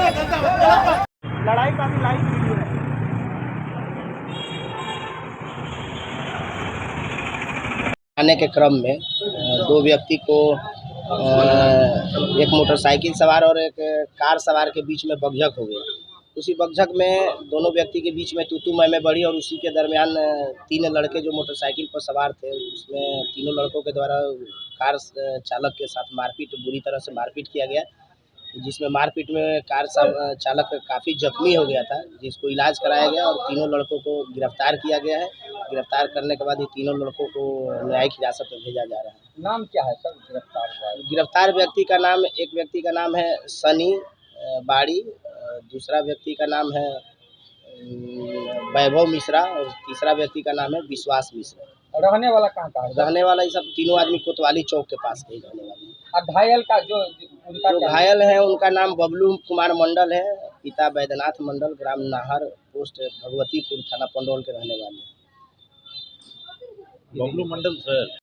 लड़ाई काफी live video है। आने के क्रम में दो व्यक्ति को एक मोटरसाइकिल सवार और एक कार सवार के बीच में बकझक हो गया। उसी बकझक में दोनों व्यक्ति के बीच में तू-तू मैं बढ़ी और उसी के दरमियान तीन लड़के जो मोटरसाइकिल पर सवार थे, उसमें तीनों लड़कों के द्वारा कार चालक के साथ मारपीट, बुरी तरह से मारपीट किया गया, जिसमें मारपीट में कार चालक काफ़ी जख्मी हो गया था, जिसको इलाज कराया गया और तीनों लड़कों को गिरफ्तार किया गया है। गिरफ्तार करने के बाद ये तीनों लड़कों को न्यायिक हिरासत में भेजा जा रहा है। नाम क्या है सर गिरफ्तार हुआ है? गिरफ्तार व्यक्ति का नाम, एक व्यक्ति का नाम है सनी बाड़ी, दूसरा व्यक्ति का नाम है वैभव मिश्रा और तीसरा व्यक्ति का नाम है विश्वास मिश्रा। रहने वाला कहाँ का है? रहने वाला ये सब तीनों आदमी कोतवाली चौक के पास के ही रहने वाले हैं। और घायल का जो उनका जो क्या है? घायल है उनका नाम बबलू कुमार मंडल है, पिता बैद्यनाथ मंडल, ग्राम नाहर, पोस्ट भगवतीपुर, थाना पंडौल के रहने वाले हैं। बबलू मंडल सर